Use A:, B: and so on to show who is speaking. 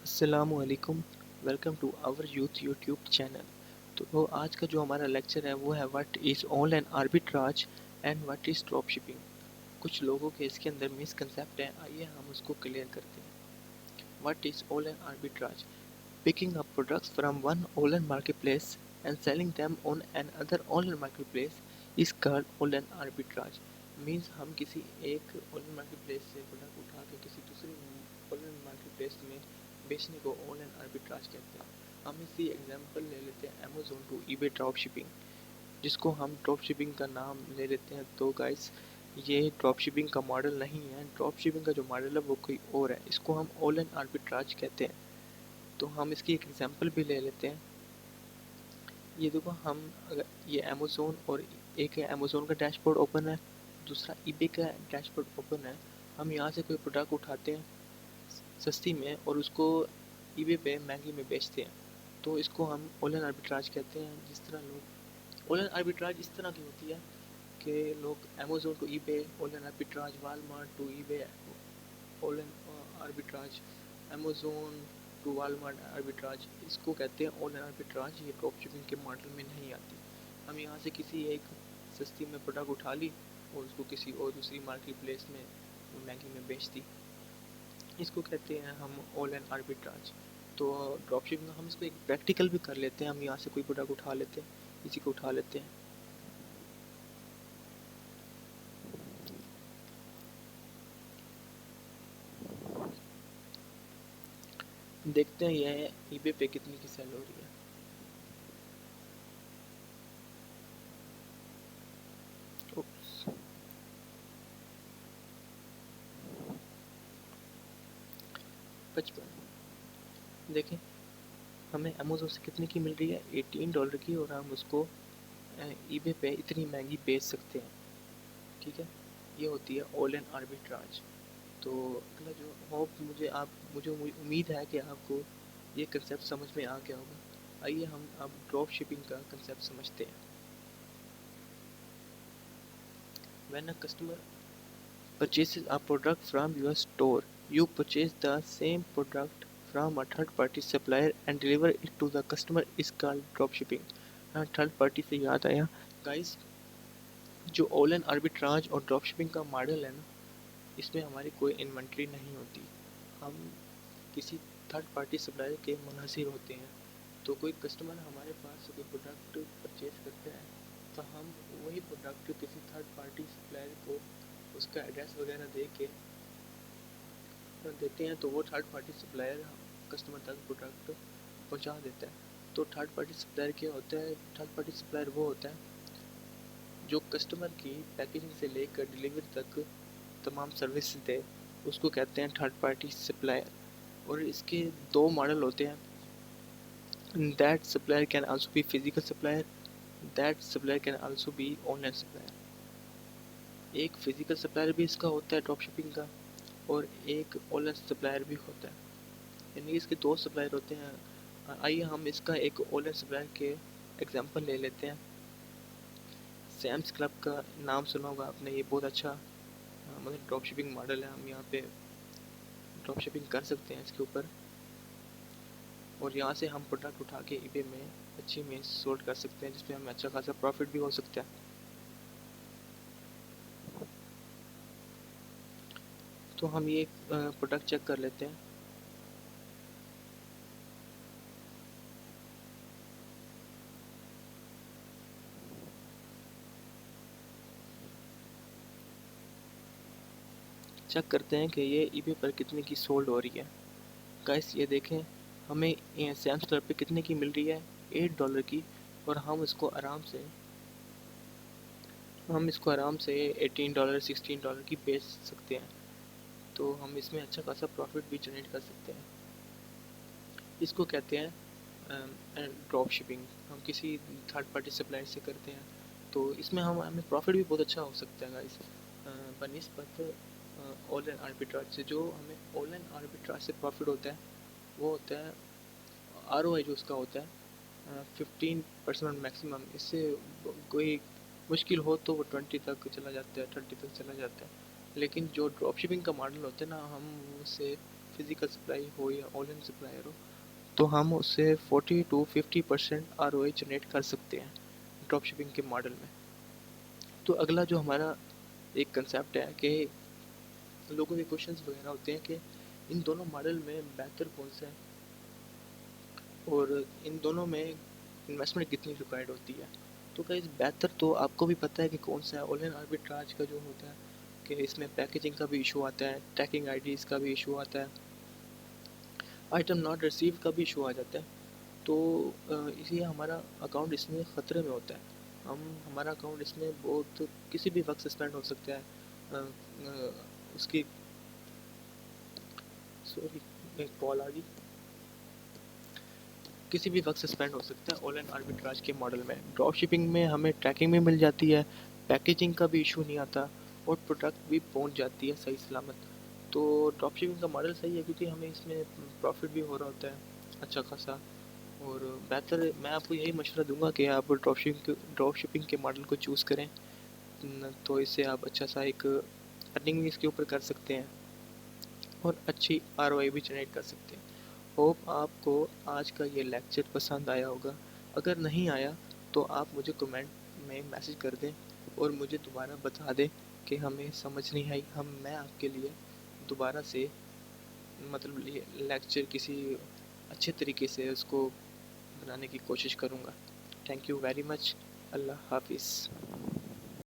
A: अस्सलामुअलैकुम। Welcome to our youth YouTube channel. तो आज का जो हमारा लेक्चर है वो है what is online arbitrage and what is drop shipping. कुछ लोगों के इसके अंदर मिसकंसेप्ट है, आइए हम उसको क्लियर करते हैं। What is online arbitrage? Picking up products from one online marketplace and selling them on an other online marketplace is called online arbitrage. Means हम किसी एक ऑनलाइन मार्केटप्लेस से प्रोडक्ट उठा के किसी दूसरी ऑनलाइन मार्केटप्लेस में बेचने को ऑनलाइन आर्बिट्राज कहते हैं। हम इसी एग्जांपल ले लेते हैं Amazon to eBay drop shipping, जिसको हम ड्रॉप शिपिंग का नाम ले लेते हैं। तो गाइस, ये ड्रॉप शिपिंग का मॉडल नहीं है। ड्रॉप शिपिंग का जो मॉडल है वो कोई और है, इसको हम ऑनलाइन आर्बिट्राज कहते हैं। तो हम इसकी एक एग्जांपल भी ले लेते हैं। ये देखो, हम अगर ये अमेज़न और एक है अमेज़न का डैशबोर्ड ओपन है, दूसरा ईबे का डैशबोर्ड ओपन है। हम यहाँ से कोई प्रोडक्ट उठाते हैं सस्ती में और उसको ईबे पे महंगी में बेचते हैं, तो इसको हम ऑनलाइन आर्बिट्राज कहते हैं। जिस तरह लोग ऑनलाइन आर्बिट्राज इस तरह की होती है कि लोग Amazon to eBay online arbitrage, Walmart to eBay online arbitrage, Amazon to Walmart arbitrage, इसको कहते हैं ऑनलाइन आर्बिट्राज। ये ड्रॉप शिपिंग के मॉडल में नहीं आती। हम यहाँ से किसी एक सस्ती में प्रोडक्ट उठा ली और उसको किसी और दूसरी मार्केट प्लेस में महंगी में बेच दी, इसको कहते हैं हम ऑनलाइन आर्बिट्राज। तो ड्रॉप शिपिंग हम इसको एक प्रैक्टिकल भी कर लेते हैं। हम यहाँ से कोई प्रोडक्ट उठा लेते हैं, किसी को उठा लेते हैं, देखते हैं यह ईबे पे कितनी की सेल हो रही है। उप्स, 55। देखें, हमें अमेज़न से कितने की मिल रही है, $18 की, और हम उसको ईबे पे इतनी महंगी बेच सकते हैं। ठीक है, ये होती है ऑनलाइन आर्बिट्राज। तो अगला जो होप मुझे उम्मीद है कि आपको ये कंसेप्ट समझ में आ गया होगा। आइए हम अब ड्रॉप शिपिंग का कंसेप्ट समझते हैं। When a customer purchases a product from your store, you purchase the same product from a third party supplier and deliver it to the customer is called drop shipping। हाँ, third party से याद आया guys, जो online arbitrage और drop shipping का model है ना, इसमें हमारी कोई इन्वेंट्री नहीं होती। हम किसी थर्ड पार्टी सप्लायर के मुनहसिर होते हैं। तो कोई कस्टमर हमारे पास से कोई प्रोडक्ट परचेज करते हैं, तो हम वही प्रोडक्ट किसी थर्ड पार्टी सप्लायर को उसका एड्रेस वगैरह दे के देते हैं, तो वो थर्ड पार्टी सप्लायर कस्टमर तक प्रोडक्ट पहुंचा देता है। तो थर्ड पार्टी सप्लायर क्या होता है? थर्ड पार्टी सप्लायर वो होता है जो कस्टमर की पैकेजिंग से लेकर डिलीवरी तक तमाम सर्विस दे, उसको कहते हैं थर्ड पार्टी सप्लायर। और इसके दो मॉडल होते हैं। That supplier can also be physical supplier, that supplier can also be online supplier. एक फिजिकल सप्लायर भी इसका होता है ड्रॉप शिपिंग का, और एक ऑनलाइन सप्लायर भी होता है। यानी इसके दो सप्लायर होते हैं। आइए हम इसका एक ऑनलाइन सप्लायर के एग्जांपल ले लेते हैं। सैम्स क्लब का नाम सुना होगा आपने, ये बहुत अच्छा मतलब ड्रॉप शिपिंग मॉडल है। हम यहाँ पे ड्रॉप शिपिंग कर सकते हैं इसके ऊपर, और यहाँ से हम प्रोडक्ट उठा के ईबे में अच्छी में सोल्ड कर सकते हैं, जिसमें हमें अच्छा खासा प्रॉफिट भी हो सकता है। तो हम ये प्रोडक्ट चेक कर लेते हैं। चेक करते हैं कि ये ईबे पर कितने की सोल्ड हो रही है। गाइस, ये देखें, हमें सैम्स क्लब पे कितने की मिल रही है, $8 की, और हम इसको आराम से $18 $16 की बेच सकते हैं। तो हम इसमें अच्छा खासा प्रॉफिट भी जनरेट कर सकते हैं। इसको कहते हैं ड्रॉप शिपिंग। हम किसी थर्ड पार्टी सप्लायर से करते हैं, तो इसमें हमें प्रॉफिट भी बहुत अच्छा हो सकता है गाइस, बनिस्बत ऑनलाइन आर्बिट्राज से। जो हमें ऑनलाइन आर्बिट्राज से प्रॉफिट होता है वो होता है ROI जो उसका होता है 15% मैक्सिमम। इससे कोई मुश्किल हो तो वो 20 तक चला जाता है, 30 तक चला जाता है। लेकिन जो ड्रॉप शिपिंग का मॉडल होता है ना, हम उससे फिज़िकल सप्लाई हो या ऑनलाइन सप्लायर हो, तो हम उससे 40 to 50% आरओआई जनरेट कर सकते हैं ड्रॉप शिपिंग के मॉडल में। तो अगला जो हमारा एक कंसेप्ट है कि लोगों के क्वेश्चंस वगैरह होते हैं कि इन दोनों मॉडल में बेहतर कौन सा है और इन दोनों में इन्वेस्टमेंट कितनी रिक्वायर्ड होती है। तो गाइस बेहतर तो आपको भी पता है कि कौन सा है। ऑनलाइन आर्बिट्राज का जो होता है कि इसमें पैकेजिंग का भी इशू आता है, ट्रैकिंग आईडीज़ का भी इशू आता है, आइटम नॉट रिसीव का भी इशू आ जाता है। तो इसलिए हमारा अकाउंट इसमें ख़तरे में होता है। हमारा अकाउंट इसमें बहुत किसी भी वक्त सस्पेंड हो सकता है। उसकी सॉरी, एक कॉल आ गई। किसी भी वक्त सस्पेंड हो सकता है ऑनलाइन आर्बिट्राज के मॉडल में। ड्रॉप शिपिंग में हमें ट्रैकिंग भी मिल जाती है, पैकेजिंग का भी इशू नहीं आता और प्रोडक्ट भी पहुंच जाती है सही सलामत। तो ड्रॉप शिपिंग का मॉडल सही है क्योंकि हमें इसमें प्रॉफिट भी हो रहा होता है अच्छा खासा। और बेहतर मैं आपको यही मशवरा दूंगा कि आप ड्रॉप शिपिंग के मॉडल को चूज़ करें। तो इससे आप अच्छा सा एक अर्निंग भी इसके ऊपर कर सकते हैं और अच्छी आरओआई भी जनरेट कर सकते हैं। होप आपको आज का ये लेक्चर पसंद आया होगा। अगर नहीं आया तो आप मुझे कमेंट में मैसेज कर दें और मुझे दोबारा बता दें कि हमें समझ नहीं आई। मैं आपके लिए दोबारा से मतलब ये लेक्चर किसी अच्छे तरीके से उसको बनाने की कोशिश करूँगा। Thank you very much. अल्लाह हाफिज़।